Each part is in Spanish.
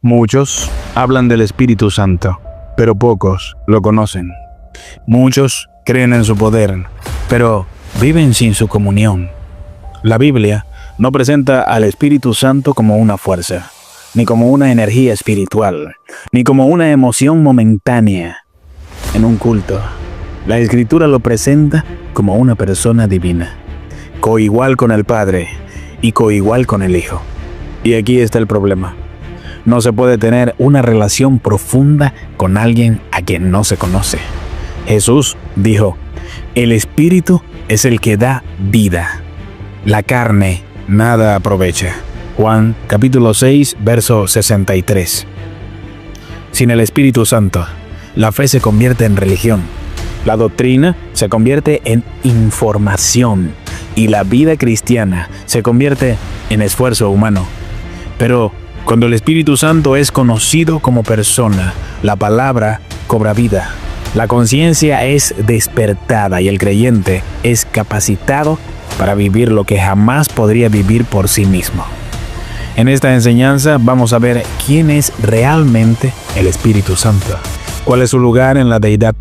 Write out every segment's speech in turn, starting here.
Muchos hablan del Espíritu Santo, pero pocos lo conocen. Muchos creen en su poder, pero viven sin su comunión. La Biblia no presenta al Espíritu Santo como una fuerza, ni como una energía espiritual, ni como una emoción momentánea en un culto. La Escritura lo presenta como una persona divina, coigual con el Padre y coigual con el Hijo. Y aquí está el problema. No se puede tener una relación profunda con alguien a quien no se conoce. Jesús dijo: el Espíritu es el que da vida. La carne nada aprovecha. Juan capítulo 6, verso 63. Sin el Espíritu Santo, la fe se convierte en religión. La doctrina se convierte en información y la vida cristiana se convierte en esfuerzo humano. Pero cuando el Espíritu Santo es conocido como persona, la palabra cobra vida. La conciencia es despertada y el creyente es capacitado para vivir lo que jamás podría vivir por sí mismo. En esta enseñanza vamos a ver quién es realmente el Espíritu Santo, cuál es su lugar en la deidad,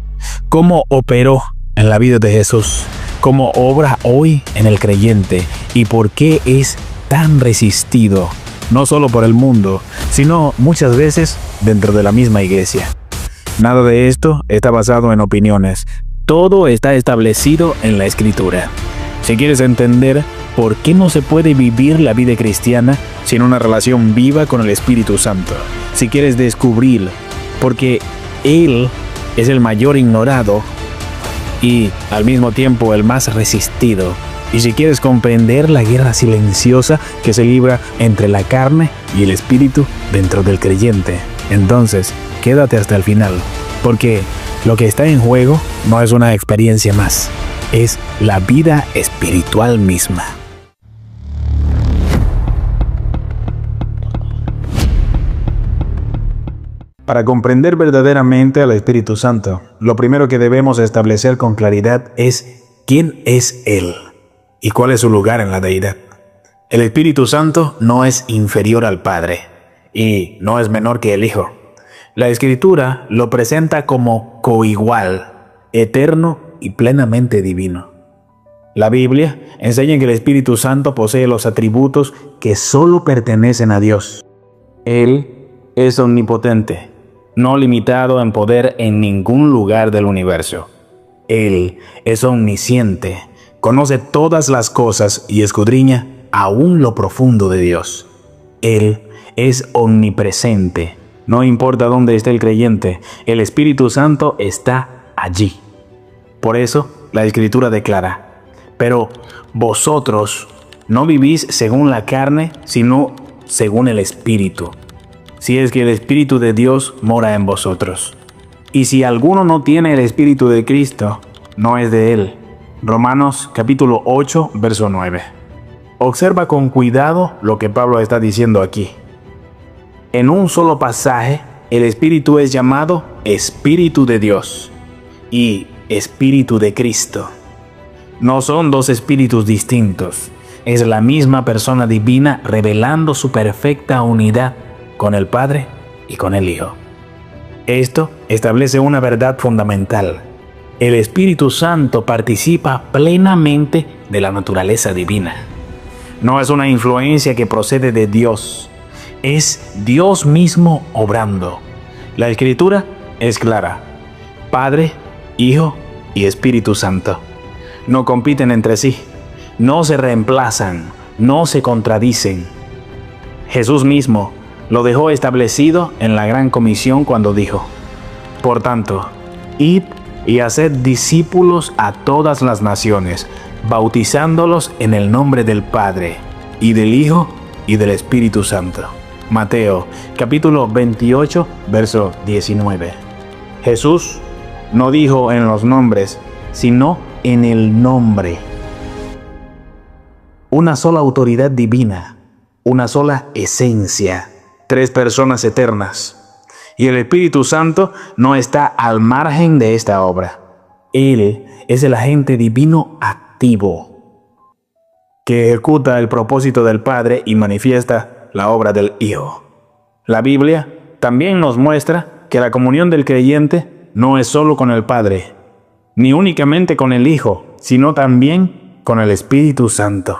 cómo operó en la vida de Jesús, cómo obra hoy en el creyente y por qué es tan resistido, no solo por el mundo, sino muchas veces dentro de la misma iglesia. Nada de esto está basado en opiniones. Todo está establecido en la Escritura. Si quieres entender por qué no se puede vivir la vida cristiana sin una relación viva con el Espíritu Santo, si quieres descubrir por qué Él es el mayor ignorado y al mismo tiempo el más resistido, y si quieres comprender la guerra silenciosa que se libra entre la carne y el espíritu dentro del creyente, entonces quédate hasta el final, porque lo que está en juego no es una experiencia más, es la vida espiritual misma. Para comprender verdaderamente al Espíritu Santo, lo primero que debemos establecer con claridad es quién es Él y cuál es su lugar en la deidad. El Espíritu Santo no es inferior al Padre y no es menor que el Hijo. La Escritura lo presenta como coigual, eterno y plenamente divino. La Biblia enseña que el Espíritu Santo posee los atributos que solo pertenecen a Dios. Él es omnipotente, no limitado en poder en ningún lugar del universo. Él es omnisciente, conoce todas las cosas y escudriña aún lo profundo de Dios. Él es omnipresente. No importa dónde esté el creyente, el Espíritu Santo está allí. Por eso, la Escritura declara: pero vosotros no vivís según la carne, sino según el Espíritu, si es que el Espíritu de Dios mora en vosotros. Y si alguno no tiene el Espíritu de Cristo, no es de él. Romanos capítulo 8, verso 9. Observa con cuidado lo que Pablo está diciendo aquí. En un solo pasaje, el Espíritu es llamado Espíritu de Dios y Espíritu de Cristo. No son dos espíritus distintos. Es la misma persona divina revelando su perfecta unidad con el Padre y con el Hijo. Esto establece una verdad fundamental. El Espíritu Santo participa plenamente de la naturaleza divina. No es una influencia que procede de Dios. Es Dios mismo obrando. La Escritura es clara. Padre, Hijo y Espíritu Santo no compiten entre sí, no se reemplazan, no se contradicen. Jesús mismo lo dejó establecido en la Gran Comisión cuando dijo: por tanto, id y haced discípulos a todas las naciones, bautizándolos en el nombre del Padre, y del Hijo, y del Espíritu Santo. Mateo, capítulo 28, verso 19. Jesús no dijo en los nombres, sino en el nombre. Una sola autoridad divina, una sola esencia, tres personas eternas. Y el Espíritu Santo no está al margen de esta obra. Él es el agente divino activo que ejecuta el propósito del Padre y manifiesta la obra del Hijo. La Biblia También nos muestra que la comunión del creyente no es solo con el Padre, ni únicamente con el Hijo, sino también con el Espíritu Santo.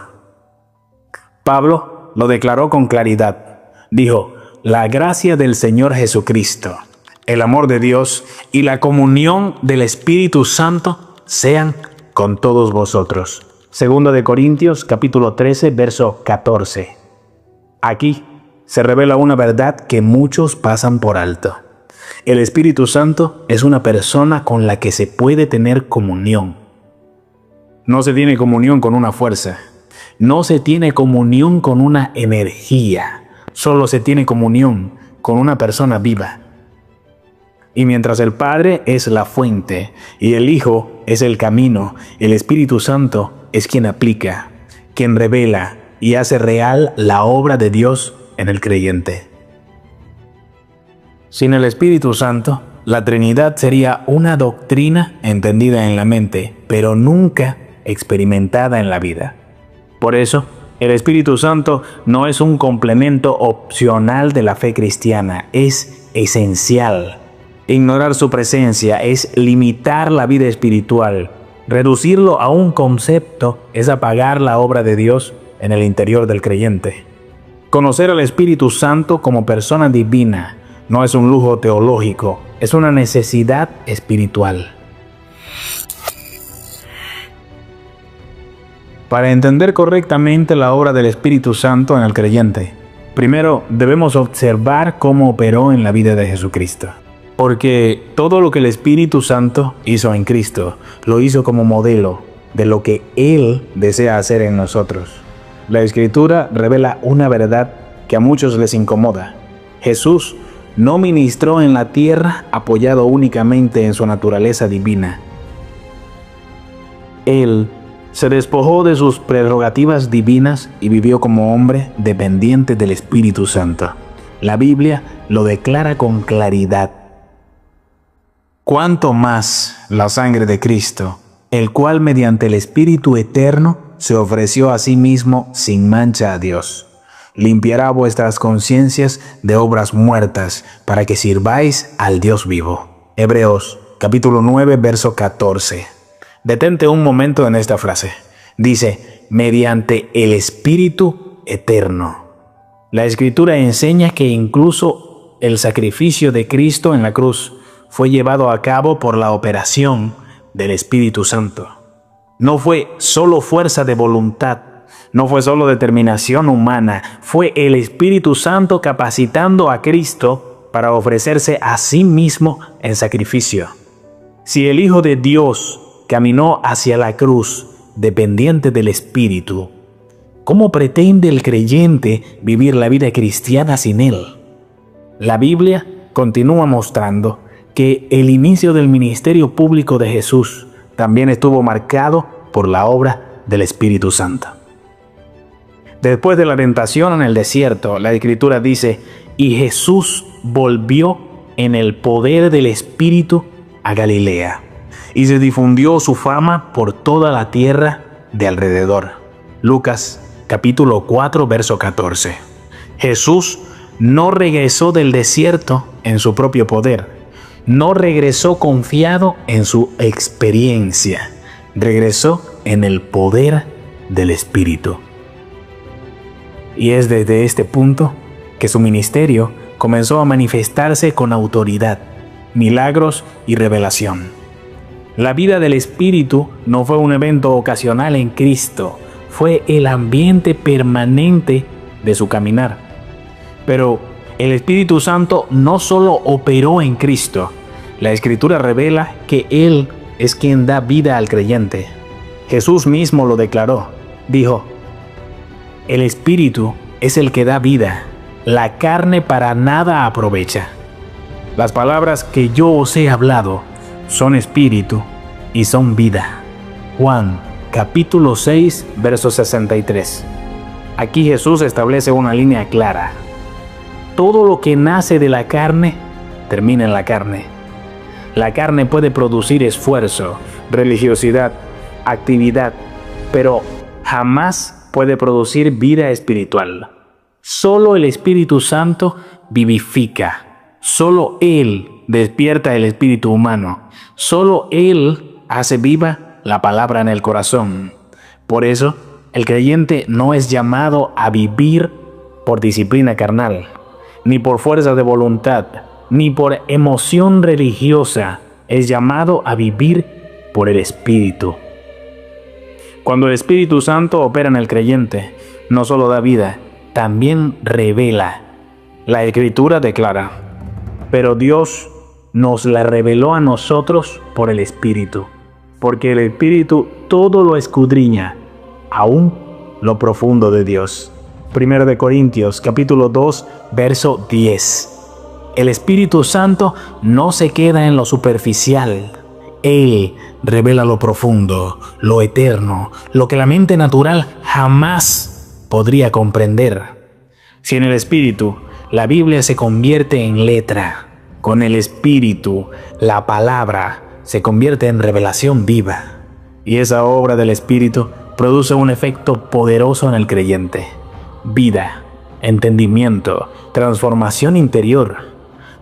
Pablo lo declaró con claridad. Dijo: la gracia del Señor Jesucristo, el amor de Dios y la comunión del Espíritu Santo sean con todos vosotros. Segundo de Corintios, capítulo 13, verso 14. Aquí se revela una verdad que muchos pasan por alto. El Espíritu Santo es una persona con la que se puede tener comunión. No se tiene comunión con una fuerza. No se tiene comunión con una energía. Solo se tiene comunión con una persona viva. Y mientras el Padre es la fuente y el Hijo es el camino, el Espíritu Santo es quien aplica, quien revela y hace real la obra de Dios en el creyente. Sin el Espíritu Santo, la Trinidad sería una doctrina entendida en la mente, pero nunca experimentada en la vida. Por eso, el Espíritu Santo no es un complemento opcional de la fe cristiana, es esencial. Ignorar su presencia es limitar la vida espiritual. Reducirlo a un concepto es apagar la obra de Dios en el interior del creyente. Conocer al Espíritu Santo como persona divina no es un lujo teológico, es una necesidad espiritual. Para entender correctamente la obra del Espíritu Santo en el creyente, primero debemos observar cómo operó en la vida de Jesucristo. Porque todo lo que el Espíritu Santo hizo en Cristo, lo hizo como modelo de lo que Él desea hacer en nosotros. La Escritura revela una verdad que a muchos les incomoda. Jesús no ministró en la tierra apoyado únicamente en su naturaleza divina. Él se despojó de sus prerrogativas divinas y vivió como hombre dependiente del Espíritu Santo. La Biblia lo declara con claridad. Cuanto más la sangre de Cristo, el cual mediante el Espíritu eterno se ofreció a sí mismo sin mancha a Dios, limpiará vuestras conciencias de obras muertas para que sirváis al Dios vivo. Hebreos capítulo 9, verso 14. Detente un momento en esta frase. Dice, mediante el Espíritu eterno. La Escritura enseña que incluso el sacrificio de Cristo en la cruz fue llevado a cabo por la operación del Espíritu Santo. No fue solo fuerza de voluntad, no fue solo determinación humana, fue el Espíritu Santo capacitando a Cristo para ofrecerse a sí mismo en sacrificio. Si el Hijo de Dios caminó hacia la cruz dependiente del Espíritu, ¿cómo pretende el creyente vivir la vida cristiana sin Él? La Biblia continúa mostrando que el inicio del ministerio público de Jesús también estuvo marcado por la obra del Espíritu Santo. Después de la tentación en el desierto, la Escritura dice, y Jesús volvió en el poder del Espíritu a Galilea, y se difundió su fama por toda la tierra de alrededor. Lucas capítulo 4, verso 14. Jesús no regresó del desierto en su propio poder. No regresó confiado en su experiencia, regresó en el poder del Espíritu. Y es desde este punto que su ministerio comenzó a manifestarse con autoridad, milagros y revelación. La vida del Espíritu no fue un evento ocasional en Cristo, fue el ambiente permanente de su caminar. Pero el Espíritu Santo no solo operó en Cristo, la Escritura revela que Él es quien da vida al creyente. Jesús mismo lo declaró. Dijo, el Espíritu es el que da vida, la carne para nada aprovecha. Las palabras que yo os he hablado son espíritu y son vida. Juan capítulo 6, verso 63. Aquí Jesús establece una línea clara. Todo lo que nace de la carne, termina en la carne. La carne puede producir esfuerzo, religiosidad, actividad, pero jamás puede producir vida espiritual. Solo el Espíritu Santo vivifica. Solo Él despierta el espíritu humano. Solo Él hace viva la palabra en el corazón. Por eso, el creyente no es llamado a vivir por disciplina carnal, ni por fuerza de voluntad, ni por emoción religiosa. Es llamado a vivir por el Espíritu. Cuando el Espíritu Santo opera en el creyente, no solo da vida, también revela. La Escritura declara: pero Dios nos la reveló a nosotros por el Espíritu, porque el Espíritu todo lo escudriña, aún lo profundo de Dios. 1 Corintios capítulo 2, verso 10. El Espíritu Santo no se queda en lo superficial. Él revela lo profundo, lo eterno, lo que la mente natural jamás podría comprender. Si en el Espíritu la Biblia se convierte en letra, con el Espíritu la palabra se convierte en revelación viva. Y esa obra del Espíritu produce un efecto poderoso en el creyente: vida, entendimiento, transformación interior.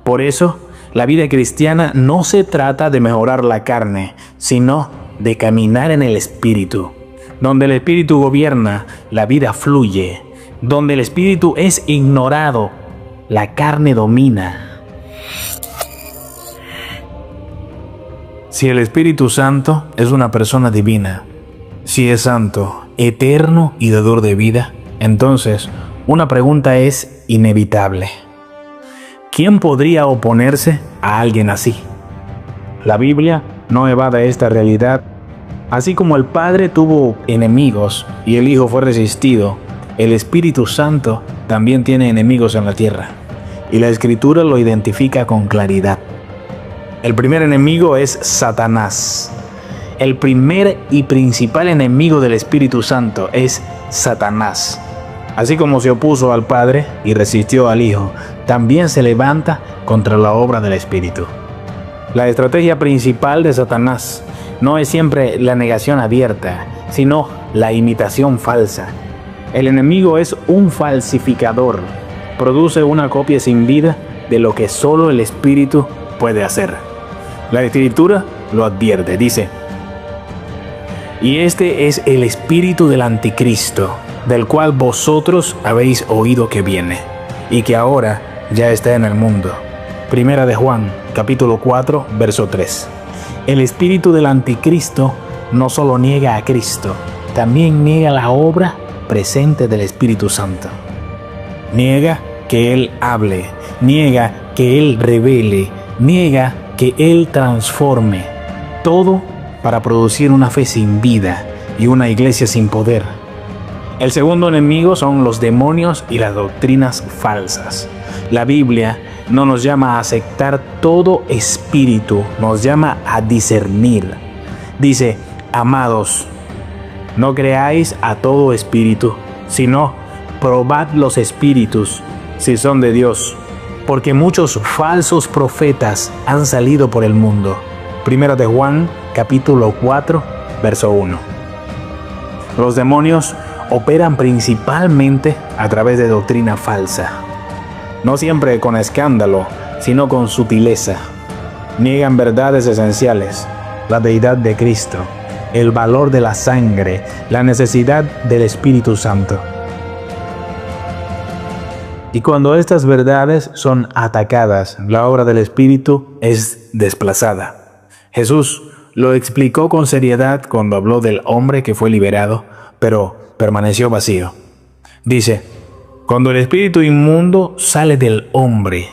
Por eso, la vida cristiana no se trata de mejorar la carne, sino de caminar en el Espíritu. Donde el Espíritu gobierna, la vida fluye. Donde el Espíritu es ignorado, la carne domina. Si el Espíritu Santo es una persona divina, si es santo, eterno y dador de vida, entonces una pregunta es inevitable: ¿quién podría oponerse a alguien así? La Biblia no evade esta realidad. Así como el Padre tuvo enemigos y el Hijo fue resistido, el Espíritu Santo también tiene enemigos en la tierra. Y la Escritura lo identifica con claridad. El primer enemigo es Satanás. El primer y principal enemigo del Espíritu Santo es Satanás. Así como se opuso al Padre y resistió al Hijo, también se levanta contra la obra del Espíritu. La estrategia principal de Satanás no es siempre la negación abierta, sino la imitación falsa. El enemigo es un falsificador. Produce una copia sin vida de lo que solo el Espíritu puede hacer. La Escritura lo advierte, dice: y este es el espíritu del anticristo, del cual vosotros habéis oído que viene, y que ahora ya está en el mundo. Primera de Juan, capítulo 4, verso 3. El espíritu del anticristo no solo niega a Cristo, también niega la obra presente del Espíritu Santo. Niega que Él hable, niega que Él revele, niega que Él transforme, todo para producir una fe sin vida y una iglesia sin poder. El segundo enemigo son los demonios y las doctrinas falsas. La Biblia no nos llama a aceptar todo espíritu, nos llama a discernir. Dice: amados, no creáis a todo espíritu, sino probad los espíritus si son de Dios, porque muchos falsos profetas han salido por el mundo. Primera de Juan, capítulo 4, verso 1. Los demonios operan principalmente a través de doctrina falsa. No siempre con escándalo, sino con sutileza. Niegan verdades esenciales: la deidad de Cristo, el valor de la sangre, la necesidad del Espíritu Santo. Y cuando estas verdades son atacadas, la obra del Espíritu es desplazada. Jesús lo explicó con seriedad cuando habló del hombre que fue liberado, pero permaneció vacío. Dice: cuando el espíritu inmundo sale del hombre,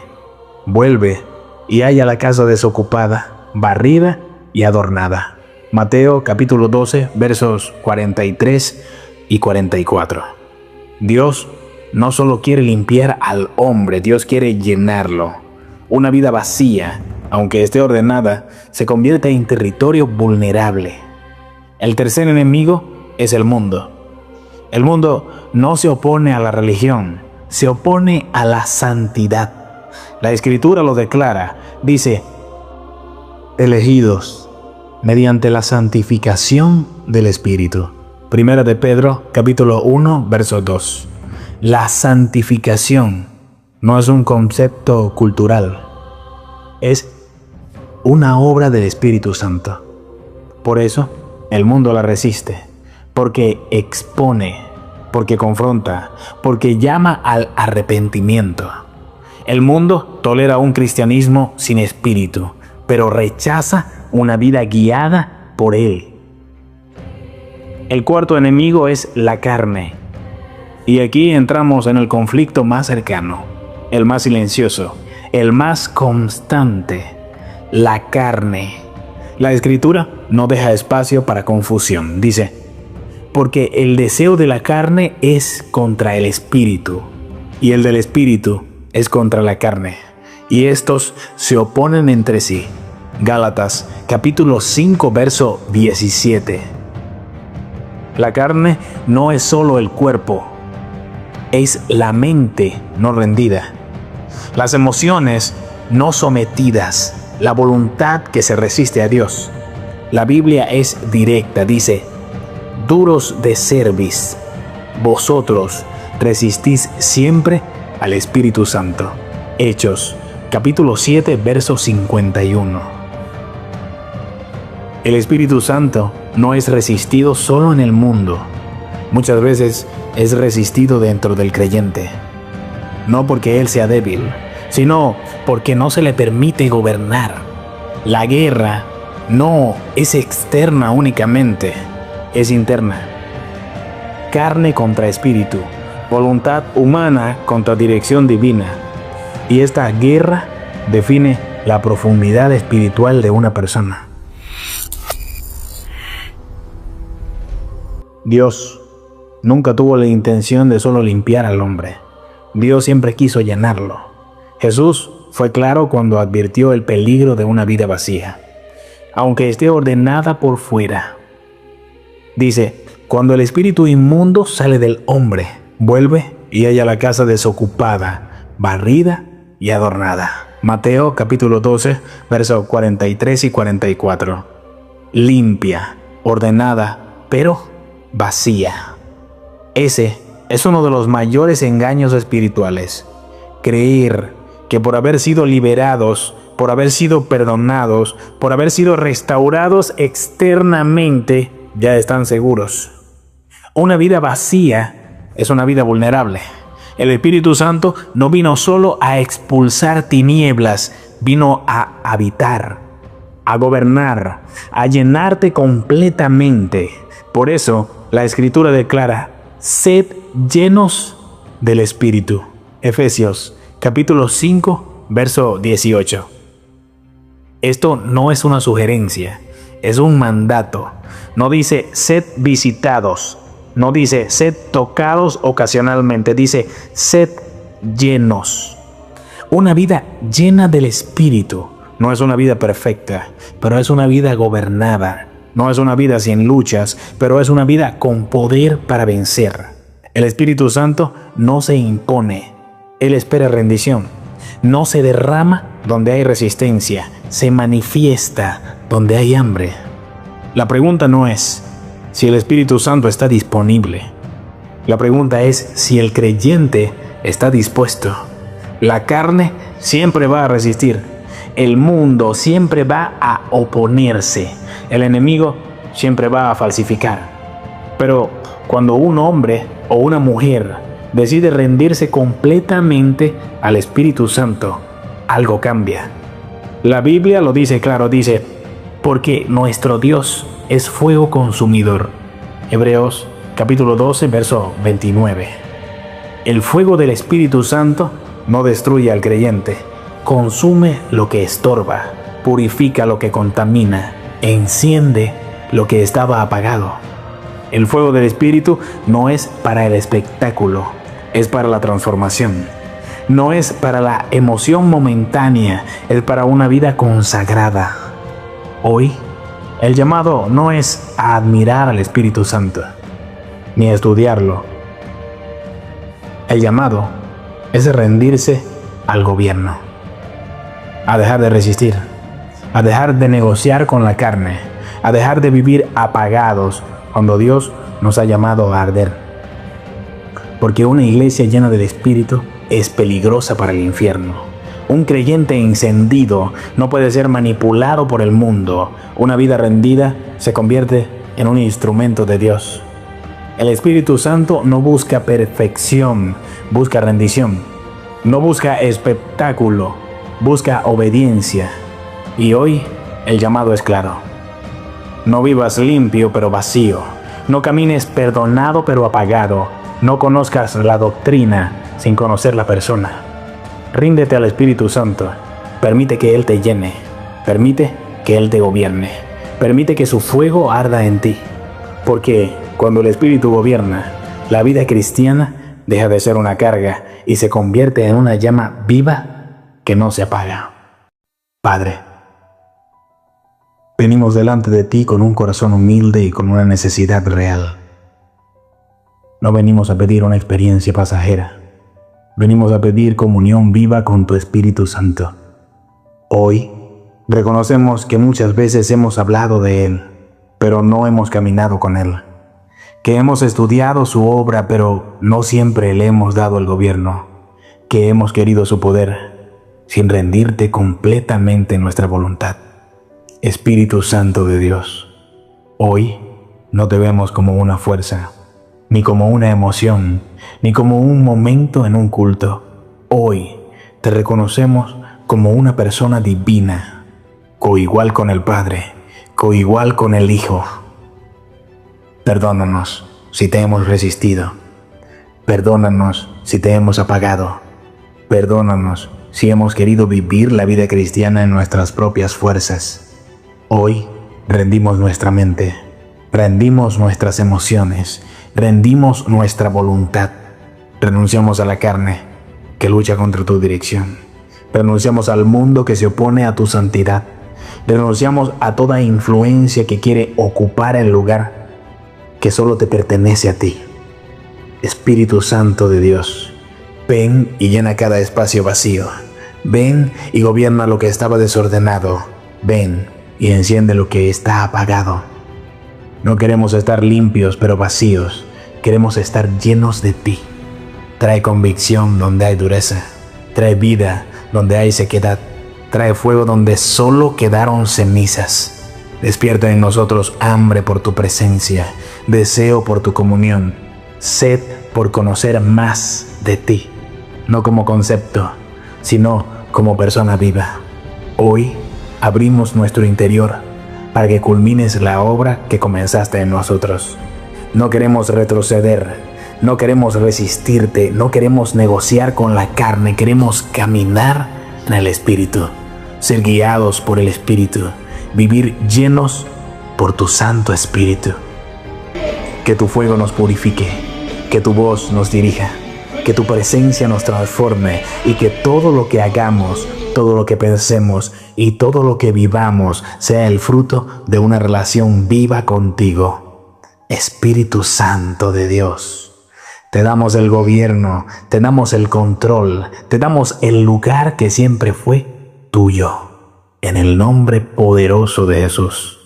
vuelve y halla la casa desocupada, barrida y adornada. Mateo capítulo 12, versos 43 y 44. Dios no solo quiere limpiar al hombre, Dios quiere llenarlo. Una vida vacía, aunque esté ordenada, se convierte en territorio vulnerable. El tercer enemigo es el mundo. El mundo no se opone a la religión, se opone a la santidad. La Escritura lo declara, dice: elegidos mediante la santificación del Espíritu. Primera de Pedro, capítulo 1, verso 2. La santificación no es un concepto cultural, es una obra del Espíritu Santo. Por eso el mundo la resiste, porque expone, porque confronta, porque llama al arrepentimiento. El mundo tolera un cristianismo sin espíritu, pero rechaza una vida guiada por él. El cuarto enemigo es la carne. Y aquí entramos en el conflicto más cercano, el más silencioso, el más constante, la carne. La Escritura no deja espacio para confusión. Dice, porque el deseo de la carne es contra el espíritu, y el del espíritu es contra la carne, y estos se oponen entre sí. Gálatas capítulo 5 verso 17. La carne no es solo el cuerpo, es la mente no rendida, las emociones no sometidas, la voluntad que se resiste a Dios. La Biblia es directa, dice, duros de cerviz, vosotros resistís siempre al Espíritu Santo. Hechos capítulo 7 verso 51. El Espíritu Santo no es resistido solo en el mundo, muchas veces es resistido dentro del creyente, no porque él sea débil, sino porque no se le permite gobernar. La guerra no es externa únicamente, es interna. Carne contra espíritu, voluntad humana contra dirección divina. Y esta guerra define la profundidad espiritual de una persona. Dios nunca tuvo la intención de solo limpiar al hombre. Dios siempre quiso llenarlo. Jesús fue claro cuando advirtió el peligro de una vida vacía, aunque esté ordenada por fuera. Dice, cuando el espíritu inmundo sale del hombre, vuelve y halla la casa desocupada, barrida y adornada. Mateo capítulo 12, versos 43 y 44. Limpia, ordenada, pero vacía. Ese es uno de los mayores engaños espirituales. Creer que por haber sido liberados, por haber sido perdonados, por haber sido restaurados externamente, ya están seguros. Una vida vacía es una vida vulnerable. El Espíritu Santo no vino solo a expulsar tinieblas, vino a habitar, a gobernar, a llenarte completamente. Por eso la Escritura declara, sed llenos del Espíritu. Efesios capítulo 5, verso 18. Esto no es una sugerencia, es un mandato. No dice sed visitados, no dice sed tocados ocasionalmente, dice sed llenos. Una vida llena del Espíritu no es una vida perfecta, pero es una vida gobernada. No es una vida sin luchas, pero es una vida con poder para vencer. El Espíritu Santo no se impone, Él espera rendición. No se derrama donde hay resistencia, se manifiesta donde hay hambre. La pregunta no es si el Espíritu Santo está disponible. La pregunta es si el creyente está dispuesto. La carne siempre va a resistir. El mundo siempre va a oponerse. El enemigo siempre va a falsificar. Pero cuando un hombre o una mujer decide rendirse completamente al Espíritu Santo, algo cambia. La Biblia lo dice claro, dice, porque nuestro Dios es fuego consumidor. Hebreos capítulo 12, verso 29. El fuego del Espíritu Santo no destruye al creyente, consume lo que estorba, purifica lo que contamina, enciende lo que estaba apagado. El fuego del Espíritu no es para el espectáculo, es para la transformación. No es para la emoción momentánea, es para una vida consagrada. Hoy, el llamado no es a admirar al Espíritu Santo, ni a estudiarlo. El llamado es rendirse al gobierno, a dejar de resistir, a dejar de negociar con la carne, a dejar de vivir apagados cuando Dios nos ha llamado a arder. Porque una iglesia llena del Espíritu es peligrosa para el infierno. Un creyente encendido no puede ser manipulado por el mundo. Una vida rendida se convierte en un instrumento de Dios. El Espíritu Santo no busca perfección, busca rendición. No busca espectáculo, busca obediencia. Y hoy el llamado es claro. No vivas limpio pero vacío. No camines perdonado pero apagado. No conozcas la doctrina sin conocer la persona. Ríndete al Espíritu Santo. Permite que Él te llene. Permite que Él te gobierne. Permite que su fuego arda en ti. Porque cuando el Espíritu gobierna, la vida cristiana deja de ser una carga y se convierte en una llama viva que no se apaga. Padre, venimos delante de ti con un corazón humilde y con una necesidad real. No venimos a pedir una experiencia pasajera. Venimos a pedir comunión viva con tu Espíritu Santo. Hoy reconocemos que muchas veces hemos hablado de Él, pero no hemos caminado con Él. Que hemos estudiado su obra, pero no siempre le hemos dado el gobierno. Que hemos querido su poder, sin rendirte completamente nuestra voluntad. Espíritu Santo de Dios, hoy no te vemos como una fuerza, ni como una emoción, ni como un momento en un culto. Hoy te reconocemos como una persona divina, coigual con el Padre, coigual con el Hijo. Perdónanos si te hemos resistido. Perdónanos si te hemos apagado. Perdónanos si hemos querido vivir la vida cristiana en nuestras propias fuerzas. Hoy rendimos nuestra mente, rendimos nuestras emociones, rendimos nuestra voluntad. Renunciamos a la carne que lucha contra tu dirección. Renunciamos al mundo que se opone a tu santidad. Renunciamos a toda influencia que quiere ocupar el lugar que solo te pertenece a ti. Espíritu Santo de Dios, ven y llena cada espacio vacío. Ven y gobierna lo que estaba desordenado. Ven y enciende lo que está apagado. No queremos estar limpios pero vacíos. Queremos estar llenos de ti. Trae convicción donde hay dureza. Trae vida donde hay sequedad. Trae fuego donde solo quedaron cenizas. Despierta en nosotros hambre por tu presencia, deseo por tu comunión, sed por conocer más de ti, no como concepto, sino como persona viva. Hoy abrimos nuestro interior para que culmines la obra que comenzaste en nosotros. No queremos retroceder, no queremos resistirte, no queremos negociar con la carne, queremos caminar en el Espíritu, ser guiados por el Espíritu, vivir llenos por tu Santo Espíritu. Que tu fuego nos purifique, que tu voz nos dirija, que tu presencia nos transforme y que todo lo que hagamos, todo lo que pensemos y todo lo que vivamos sea el fruto de una relación viva contigo. Espíritu Santo de Dios, te damos el gobierno, te damos el control, te damos el lugar que siempre fue tuyo. En el nombre poderoso de Jesús.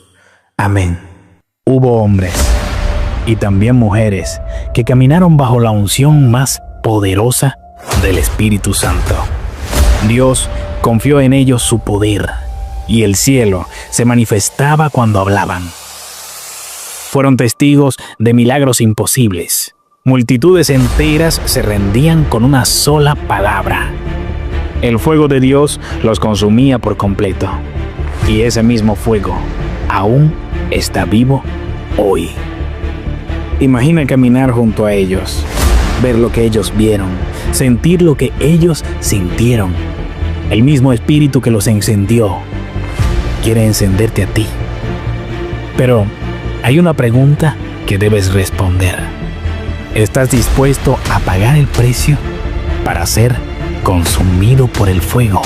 Amén. Hubo hombres y también mujeres que caminaron bajo la unción más poderosa del Espíritu Santo. Dios confió en ellos su poder y el cielo se manifestaba cuando hablaban. Fueron testigos de milagros imposibles. Multitudes enteras se rendían con una sola palabra. El fuego de Dios los consumía por completo. Y ese mismo fuego aún está vivo hoy. Imagina caminar junto a ellos, ver lo que ellos vieron, sentir lo que ellos sintieron. El mismo Espíritu que los encendió quiere encenderte a ti. Pero hay una pregunta que debes responder. ¿Estás dispuesto a pagar el precio para ser consumido por el fuego?